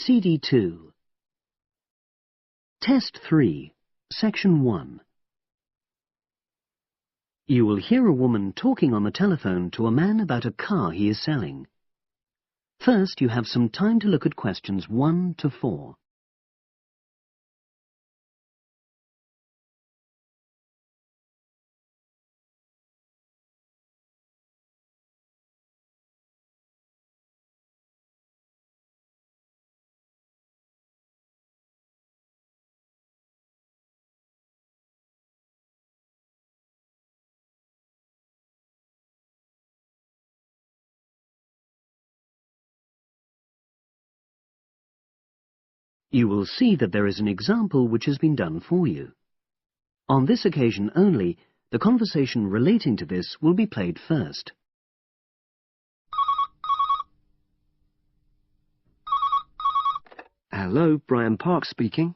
CD2. Test 3, Section 1. You will hear a woman talking on the telephone to a man about a car he is selling. First, you have some time to look at questions 1 to 4. You will see that there is an example which has been done for you. On this occasion only, the conversation relating to this will be played first. Hello, Brian Park speaking.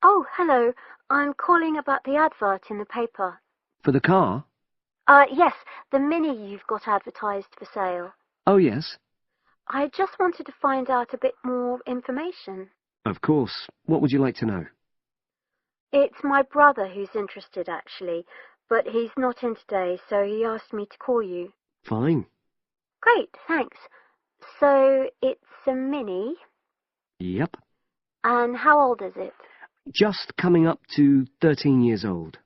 Oh, hello. I'm calling about the advert in the paper. For the car? Yes, the Mini you've got advertised for sale. Oh, yes. I just wanted to find out a bit more information. Of course. What would you like to know? It's my brother who's interested, actually, but he's not in today, so he asked me to call you. Fine. Great, thanks. So, it's a Mini, Yep. and how old is it? Just coming up to 13 years old.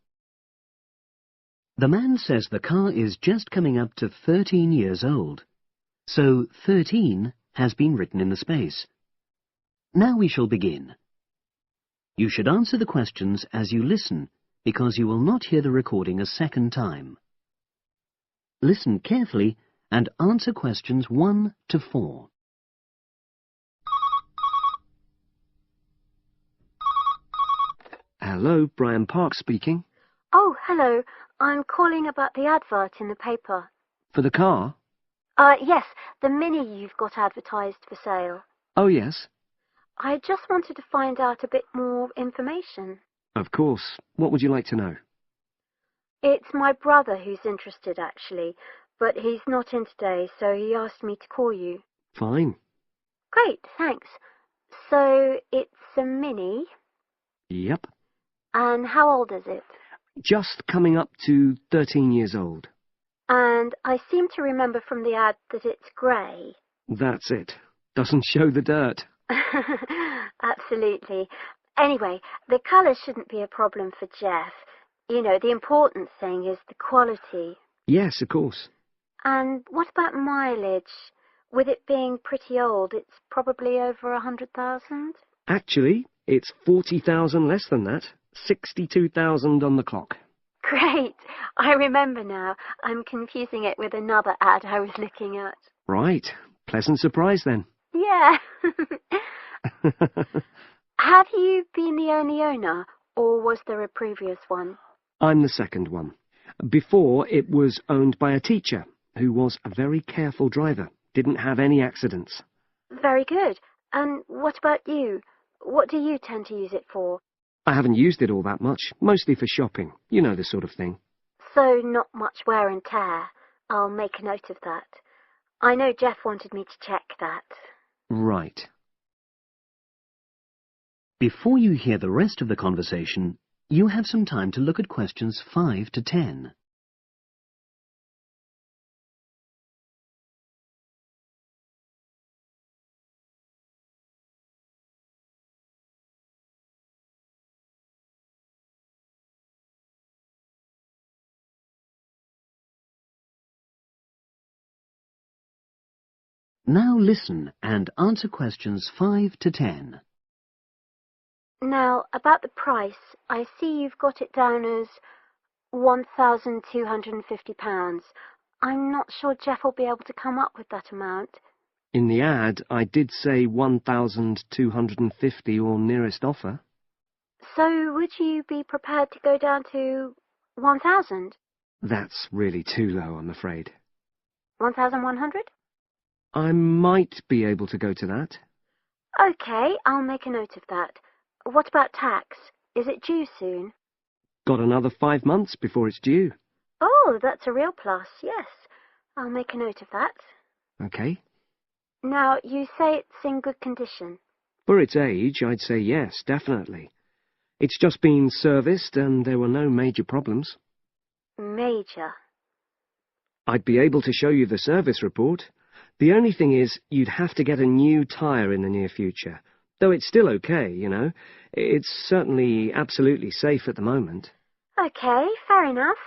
The man says the car is just coming up to 13 years old. So 13 has been written in the space. Now we shall begin. You should answer the questions as you listen, because you will not hear the recording a second time. Listen carefully and answer questions 1 to 4. Hello, Brian Park speaking. Oh, hello. I'm calling about the advert in the paper. For the car? Yes, the Mini you've got advertised for sale. Oh, yes. I just wanted to find out a bit more information. Of course. What would you like to know? It's my brother who's interested, actually, but he's not in today, so he asked me to call you. Fine. Great, thanks. So, it's a Mini, Yep. and how old is it? Just coming up to 13 years old. And I seem to remember from the ad that it's grey. That's it. Doesn't show the dirt. Absolutely. Anyway, the colour shouldn't be a problem for Jeff. You know, the important thing is the quality. Yes, of course. And what about mileage? With it being pretty old, it's probably over 100,000? Actually, it's 40,000 less than that. 62,000 on the clock. Great. I remember now. I'm confusing it with another ad I was looking at. Right. Pleasant surprise then. Yeah. Have you been the only owner, or was there a previous one? I'm the second one. Before, it was owned by a teacher who was a very careful driver. Didn't have any accidents. Very good. And what about you? What do you tend to use it for? I haven't used it all that much, mostly for shopping. You know the sort of thing. So not much wear and tear. I'll make a note of that. I know Jeff wanted me to check that. Right. Before you hear the rest of the conversation, you have some time to look at questions 5 to 10. Now listen and answer questions 5 to 10. Now, about the price, I see you've got it down as £1,250. I'm not sure Jeff will be able to come up with that amount. In the ad, I did say 1,250 or nearest offer. So would you be prepared to go down to 1,000? That's really too low, I'm afraid. 1,100? I might be able to go to that. Okay, I'll make a note of that. What about tax? Is it due soon? Got another 5 months before it's due. Oh, that's a real plus, yes. I'll make a note of that. Okay. Now, you say it's in good condition. For its age, I'd say yes, definitely. It's just been serviced and there were no major problems. Major? I'd be able to show you the service report. The only thing is, you'd have to get a new tyre in the near future. Though it's still okay, you know. It's certainly absolutely safe at the moment. Okay, fair enough.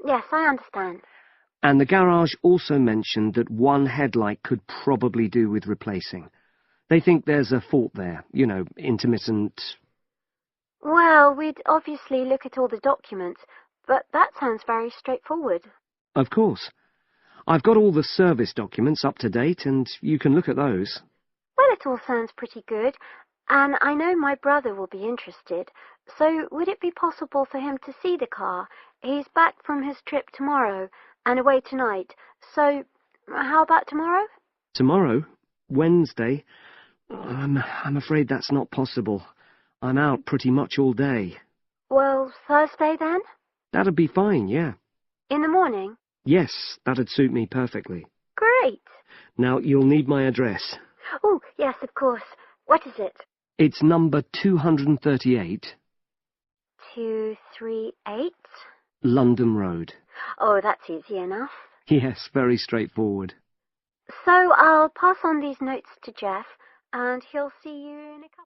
Yes, I understand. And the garage also mentioned that one headlight could probably do with replacing. They think there's a fault there, you know, intermittent. Well, we'd obviously look at all the documents, but that sounds very straightforward. Of course. I've got all the service documents up to date, and you can look at those. Well, it all sounds pretty good, and I know my brother will be interested, so would it be possible for him to see the car? He's back from his trip tomorrow, and away tonight, so how about tomorrow? Tomorrow? Wednesday? I'm afraid that's not possible. I'm out pretty much all day. Well, Thursday then? That'd be fine, yeah. In the morning? Yes, that'd suit me perfectly. Great. Now, you'll need my address. Oh, yes, of course. What is it? It's number 238. 238? London Road. Oh, that's easy enough. Yes, very straightforward. So I'll pass on these notes to Jeff, and he'll see you in a couple.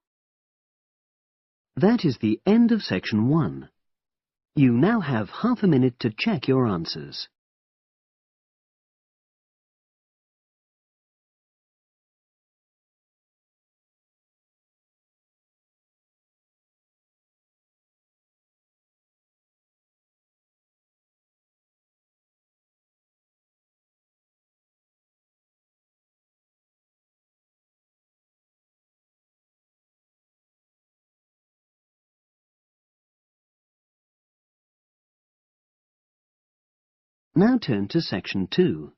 That is the end of section 1. You now have half a minute to check your answers. Now turn to section 2.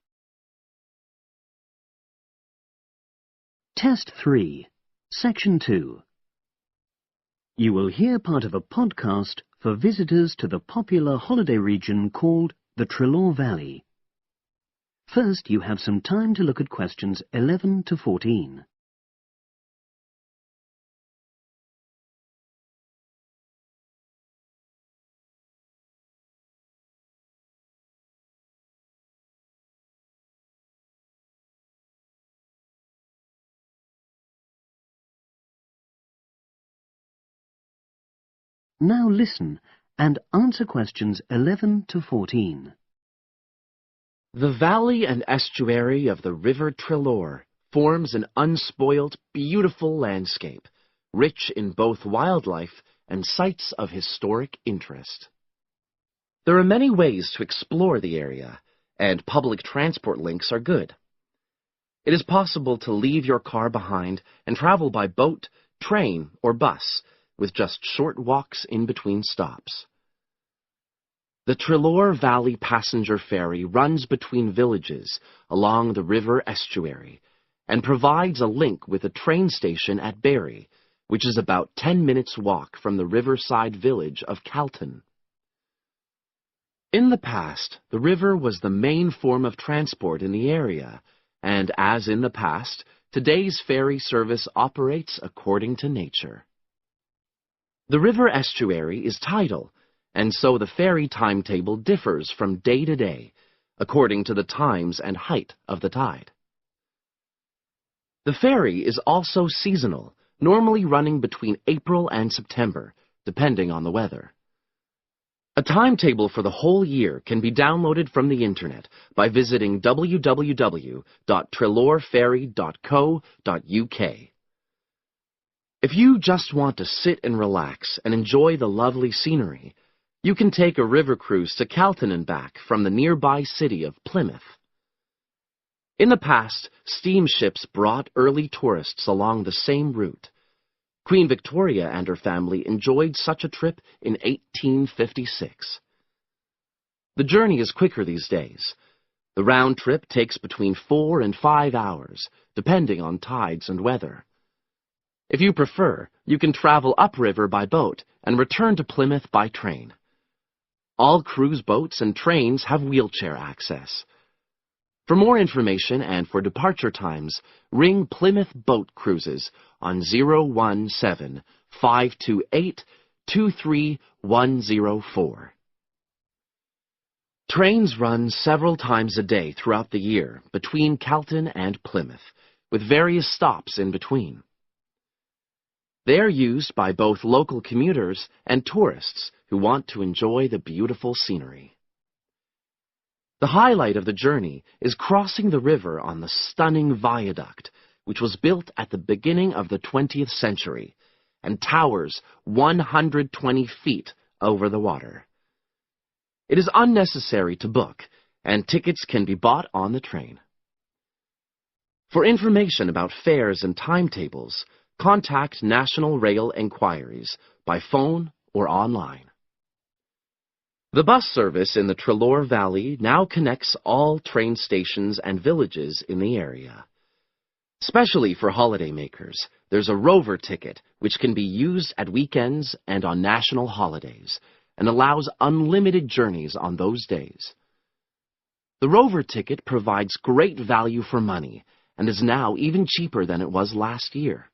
Test 3, section 2. You will hear part of a podcast for visitors to the popular holiday region called the Trelaw Valley. First, you have some time to look at questions 11 to 14. Now listen and answer questions 11 to 14. The valley and estuary of the River Trelaw forms an unspoilt, beautiful landscape, rich in both wildlife and sites of historic interest. There are many ways to explore the area, and public transport links are good. It is possible to leave your car behind and travel by boat, train, or bus, with just short walks in between stops. The Trelaw Valley Passenger Ferry runs between villages along the river estuary and provides a link with a train station at Barry, which is about 10 minutes' walk from the riverside village of Calton. In the past, the river was the main form of transport in the area, and as in the past, today's ferry service operates according to nature. The river estuary is tidal, and so the ferry timetable differs from day to day, according to the times and height of the tide. The ferry is also seasonal, normally running between April and September, depending on the weather. A timetable for the whole year can be downloaded from the internet by visiting www.trelawferry.co.uk. If you just want to sit and relax and enjoy the lovely scenery, you can take a river cruise to Calton and back from the nearby city of Plymouth. In the past, steamships brought early tourists along the same route. Queen Victoria and her family enjoyed such a trip in 1856. The journey is quicker these days. The round trip takes between 4 and 5 hours, depending on tides and weather. If you prefer, you can travel upriver by boat and return to Plymouth by train. All cruise boats and trains have wheelchair access. For more information and for departure times, ring Plymouth Boat Cruises on 017-528-23104. Trains run several times a day throughout the year between Calton and Plymouth, with various stops in between. They are used by both local commuters and tourists who want to enjoy the beautiful scenery. The highlight of the journey is crossing the river on the stunning viaduct, which was built at the beginning of the 20th century and towers 120 feet over the water. It is unnecessary to book, and tickets can be bought on the train. For information about fares and timetables, contact National Rail Enquiries by phone or online. The bus service in the Treloar Valley now connects all train stations and villages in the area. Especially for holidaymakers, there's a Rover ticket which can be used at weekends and on national holidays, and allows unlimited journeys on those days. The Rover ticket provides great value for money and is now even cheaper than it was last year.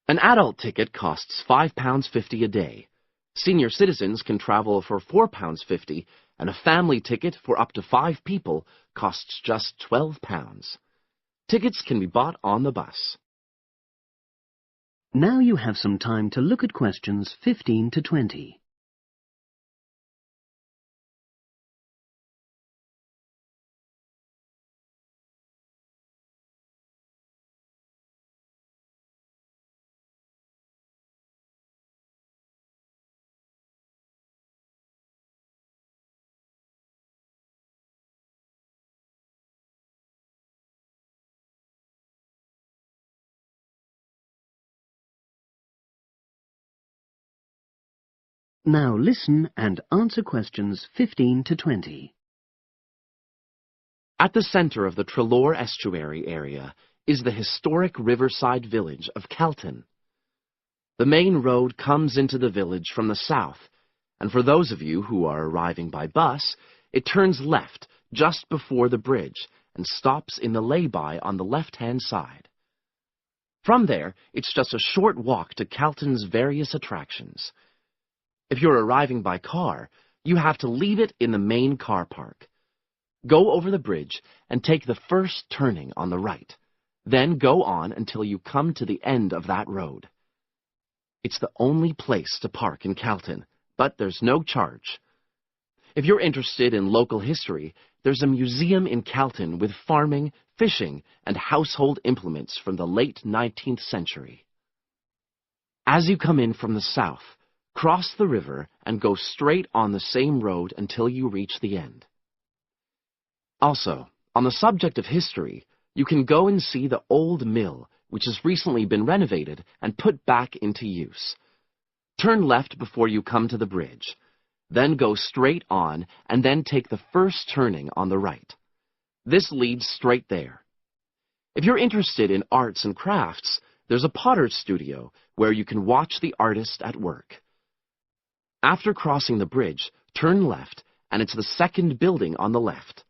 An adult ticket costs £5.50 a day. Senior citizens can travel for £4.50, and a family ticket for up to 5 people costs just £12. Tickets can be bought on the bus. Now you have some time to look at questions 15 to 20. Now listen and answer questions 15 to 20. At the center of the Treloar estuary area is the historic riverside village of Calton. The main road comes into the village from the south, and for those of you who are arriving by bus, it turns left just before the bridge and stops in the lay-by on the left-hand side. From there, it's just a short walk to Calton's various attractions. If you're arriving by car, you have to leave it in the main car park. Go over the bridge and take the first turning on the right. Then go on until you come to the end of that road. It's the only place to park in Calton, but there's no charge. If you're interested in local history, there's a museum in Calton with farming, fishing, and household implements from the late 19th century. As you come in from the south, cross the river and go straight on the same road until you reach the end. Also, on the subject of history, you can go and see the old mill, which has recently been renovated and put back into use. Turn left before you come to the bridge. Then go straight on and then take the first turning on the right. This leads straight there. If you're interested in arts and crafts, there's a potter's studio where you can watch the artist at work. After crossing the bridge, turn left, and it's the second building on the left.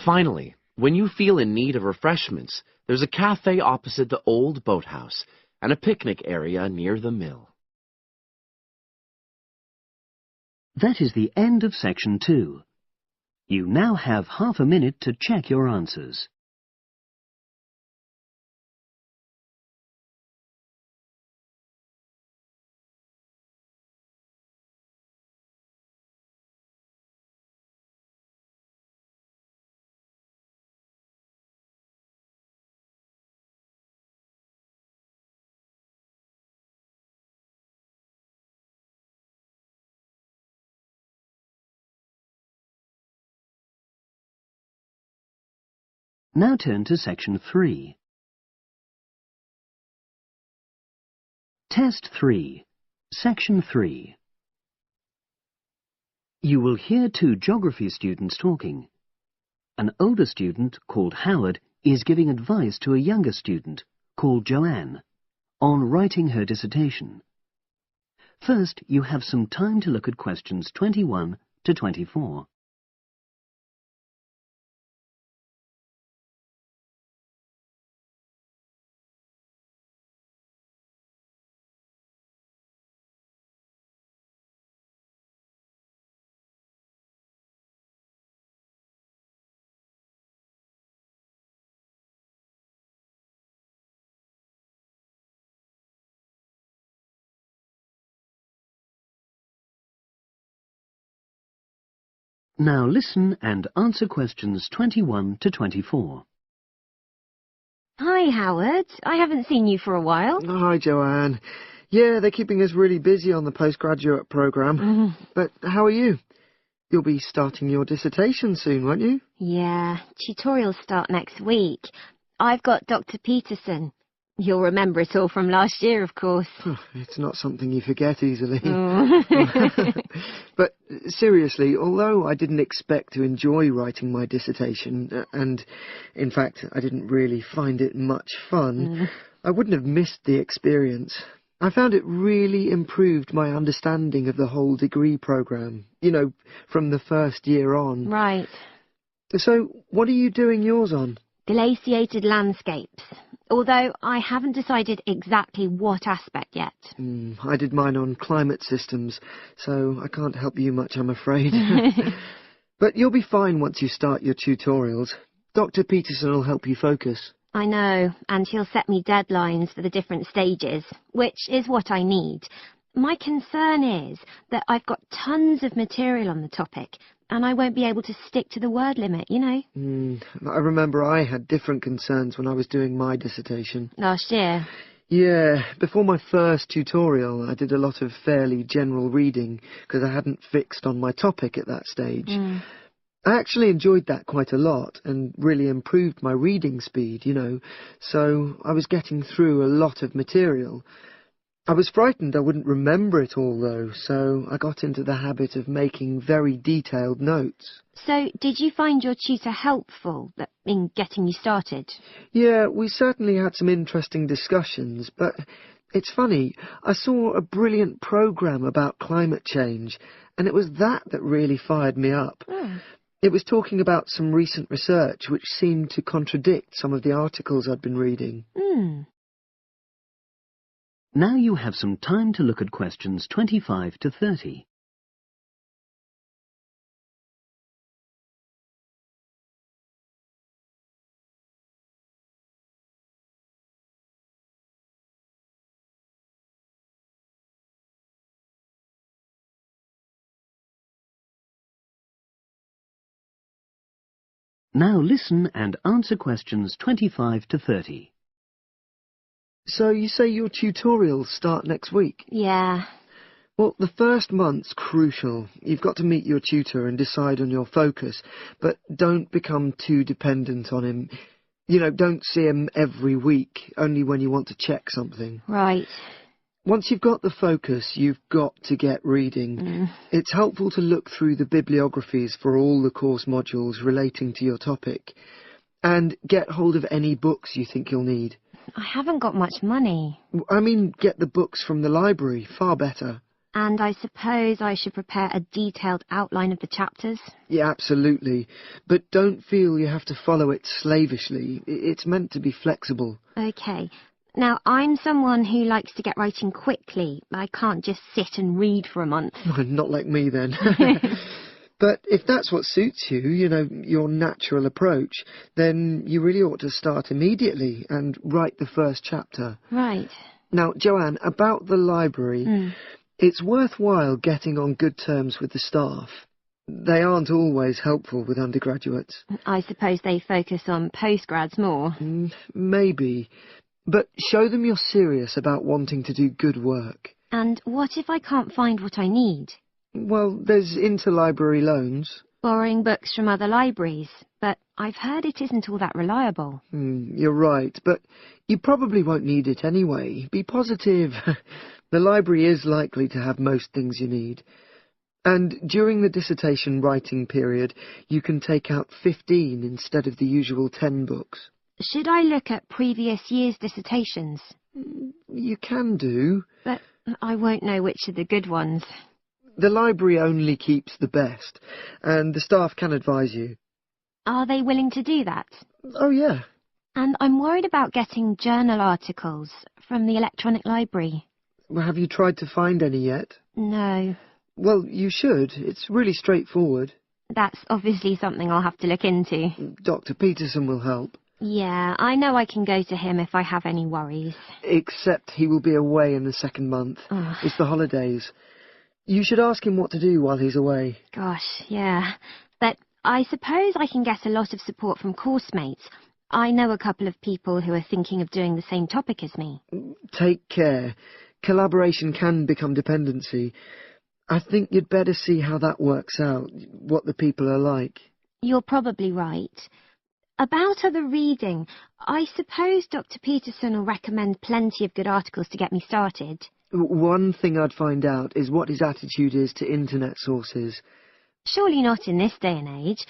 Finally, when you feel in need of refreshments, there's a cafe opposite the old boathouse and a picnic area near the mill. That is the end of section 2. You now have half a minute to check your answers. Now turn to section 3. Test 3, section 3. You will hear 2 geography students talking. An older student, called Howard, is giving advice to a younger student, called Joanne, on writing her dissertation. First, you have some time to look at questions 21 to 24. Now listen and answer questions 21 to 24. Hi, Howard. I haven't seen you for a while. Hi, Joanne. Yeah, they're keeping us really busy on the postgraduate programme. But how are you? You'll be starting your dissertation soon, won't you? Yeah, tutorials start next week. I've got Dr. Peterson. You'll remember it all from last year, of course. It's not something you forget easily. Oh. But seriously, although I didn't expect to enjoy writing my dissertation, and in fact I didn't really find it much fun, I wouldn't have missed the experience. I found it really improved my understanding of the whole degree programme, you know, from the first year on. Right. So, what are you doing yours on? Glaciated landscapes. Although I haven't decided exactly what aspect yet. I did mine on climate systems, so I can't help you much, I'm afraid. But you'll be fine once you start your tutorials. Dr. Peterson will help you focus. I know, and he'll set me deadlines for the different stages, which is what I need. My concern is that I've got tons of material on the topic, and I won't be able to stick to the word limit, you know. I remember I had different concerns when I was doing my dissertation. Last year? Yeah, before my first tutorial I did a lot of fairly general reading because I hadn't fixed on my topic at that stage. I actually enjoyed that quite a lot and really improved my reading speed, you know, so I was getting through a lot of material. I was frightened I wouldn't remember it all, though, so I got into the habit of making very detailed notes. So, did you find your tutor helpful in getting you started? Yeah, we certainly had some interesting discussions, but it's funny, I saw a brilliant programme about climate change, and it was that really fired me up. It was talking about some recent research which seemed to contradict some of the articles I'd been reading. Now you have some time to look at questions 25 to 30. Now listen and answer questions 25 to 30. So you say your tutorials start next week? Yeah. Well, the first month's crucial. You've got to meet your tutor and decide on your focus, but don't become too dependent on him. You know, don't see him every week, only when you want to check something. Right. Once you've got the focus, you've got to get reading. It's helpful to look through the bibliographies for all the course modules relating to your topic, and get hold of any books you think you'll need. I haven't got much money. I mean, get the books from the library, far better. And I suppose I should prepare a detailed outline of the chapters? Yeah, absolutely. But don't feel you have to follow it slavishly. It's meant to be flexible. OK. Now, I'm someone who likes to get writing quickly. I can't just sit and read for a month. Not like me, then. But if that's what suits you, you know, your natural approach, then you really ought to start immediately and write the first chapter. Right. Now, Joanne, about the library, it's worthwhile getting on good terms with the staff. They aren't always helpful with undergraduates. I suppose they focus on postgrads more. Maybe. But show them you're serious about wanting to do good work. And what if I can't find what I need? Well, there's interlibrary loans. Borrowing books from other libraries, but I've heard it isn't all that reliable. You're right, but you probably won't need it anyway. Be positive. The library is likely to have most things you need. And during the dissertation writing period, you can take out 15 instead of the usual 10 books. Should I look at previous year's dissertations? You can do. But I won't know which are the good ones. The library only keeps the best, and the staff can advise you. Are they willing to do that? Oh, yeah. And I'm worried about getting journal articles from the electronic library. Well, have you tried to find any yet? No. Well, you should. It's really straightforward. That's obviously something I'll have to look into. Dr. Peterson will help. Yeah, I know I can go to him if I have any worries. Except he will be away in the second month. It's the holidays. You should ask him what to do while he's away. Gosh, yeah. But I suppose I can get a lot of support from course mates. I know a couple of people who are thinking of doing the same topic as me. Take care. Collaboration can become dependency. I think you'd better see how that works out, what the people are like. You're probably right. About other reading, I suppose Dr. Peterson will recommend plenty of good articles to get me started. One thing I'd find out is what his attitude is to internet sources. Surely not in this day and age.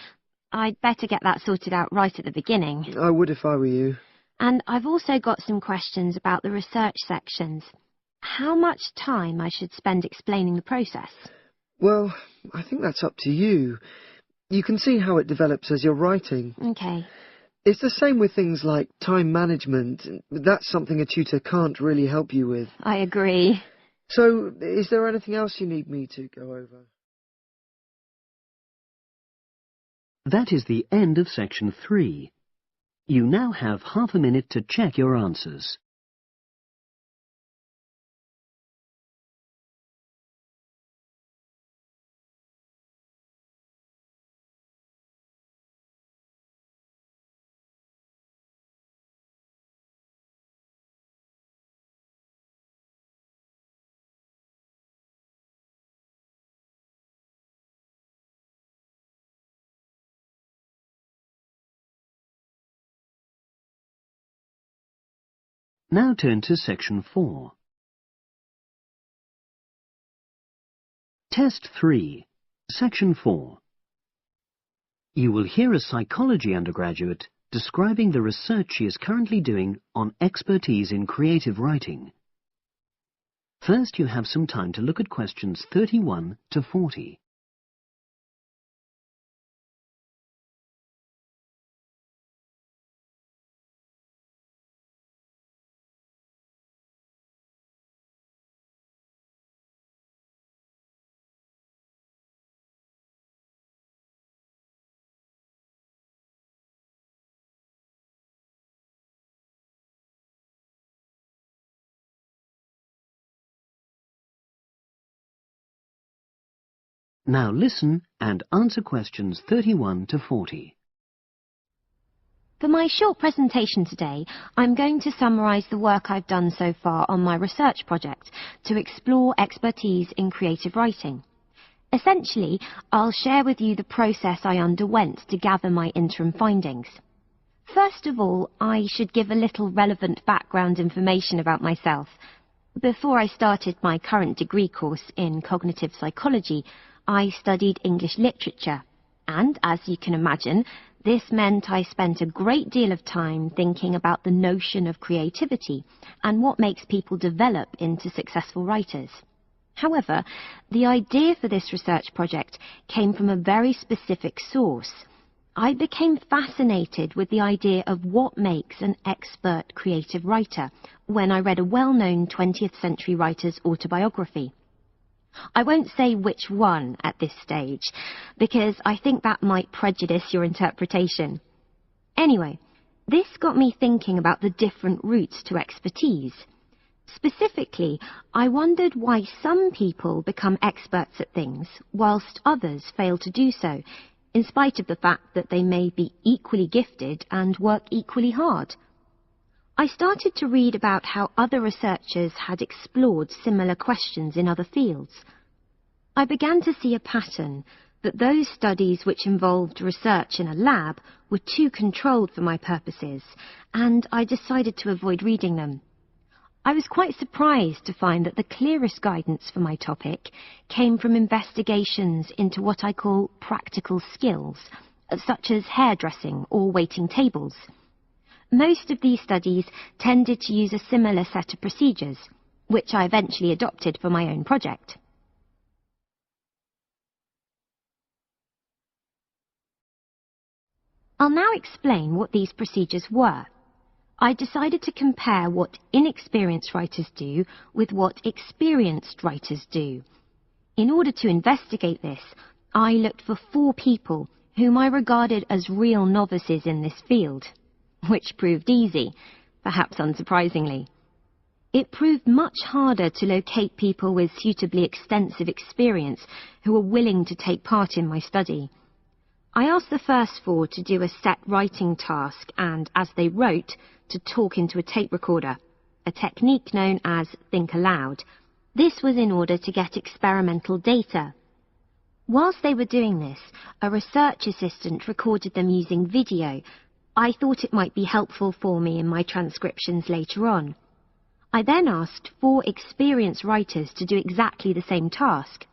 I'd better get that sorted out right at the beginning. I would if I were you. And I've also got some questions about the research sections. How much time I should spend explaining the process? Well, I think that's up to you. You can see how it develops as you're writing. Okay. It's the same with things like time management. That's something a tutor can't really help you with. I agree. So, is there anything else you need me to go over? That is the end of section 3. You now have half a minute to check your answers. Now turn to section 4. Test 3, section 4. You will hear a psychology undergraduate describing the research she is currently doing on expertise in creative writing. First, you have some time to look at questions 31 to 40. Now listen and answer questions 31 to 40. For my short presentation today, I'm going to summarise the work I've done so far on my research project to explore expertise in creative writing. Essentially, I'll share with you the process I underwent to gather my interim findings. First of all, I should give a little relevant background information about myself. Before I started my current degree course in cognitive psychology, I studied English literature, and as you can imagine, this meant I spent a great deal of time thinking about the notion of creativity and what makes people develop into successful writers. However, the idea for this research project came from a very specific source. I became fascinated with the idea of what makes an expert creative writer when I read a well-known 20th century writer's autobiography. I won't say which one at this stage, because I think that might prejudice your interpretation. Anyway, this got me thinking about the different routes to expertise. Specifically, I wondered why some people become experts at things, whilst others fail to do so, in spite of the fact that they may be equally gifted and work equally hard. I started to read about how other researchers had explored similar questions in other fields. I began to see a pattern that those studies which involved research in a lab were too controlled for my purposes, and I decided to avoid reading them. I was quite surprised to find that the clearest guidance for my topic came from investigations into what I call practical skills, such as hairdressing or waiting tables. Most of these studies tended to use a similar set of procedures, which I eventually adopted for my own project. I'll now explain what these procedures were. I decided to compare what inexperienced writers do with what experienced writers do. In order to investigate this, I looked for 4 people whom I regarded as real novices in this field, which proved easy, perhaps unsurprisingly. It proved much harder to locate people with suitably extensive experience who were willing to take part in my study. I asked the first four to do a set writing task and, as they wrote, to talk into a tape recorder, a technique known as think aloud. This was in order to get experimental data. Whilst they were doing this, a research assistant recorded them using video. I thought it might be helpful for me in my transcriptions later on. I then asked 4 experienced writers to do exactly the same task.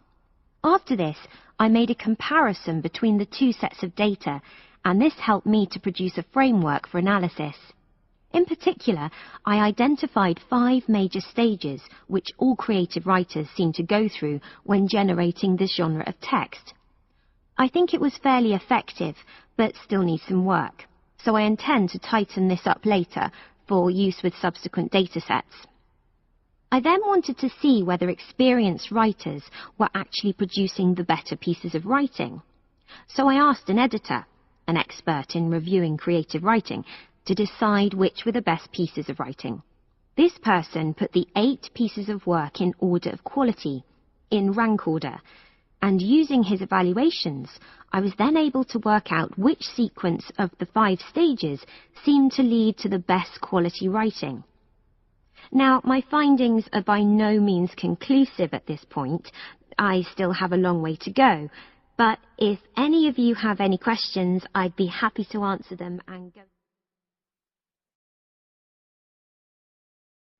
After this, I made a comparison between the 2 sets of data, and this helped me to produce a framework for analysis. In particular, I identified 5 major stages which all creative writers seem to go through when generating this genre of text. I think it was fairly effective, but still needs some work, so I intend to tighten this up later for use with subsequent datasets. I then wanted to see whether experienced writers were actually producing the better pieces of writing. So I asked an editor, an expert in reviewing creative writing, to decide which were the best pieces of writing. This person put the 8 pieces of work in order of quality, in rank order, and using his evaluations, I was then able to work out which sequence of the 5 stages seemed to lead to the best quality writing. Now, my findings are by no means conclusive at this point. I still have a long way to go, but if any of you have any questions, I'd be happy to answer them and go.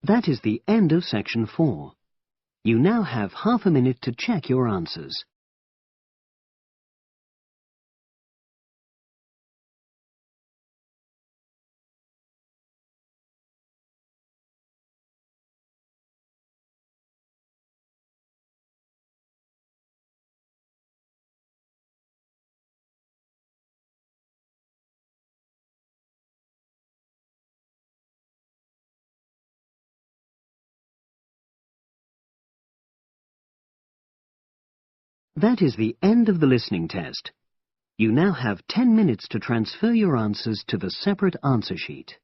That is the end of section 4. You now have half a minute to check your answers. That is the end of the listening test. You now have 10 minutes to transfer your answers to the separate answer sheet.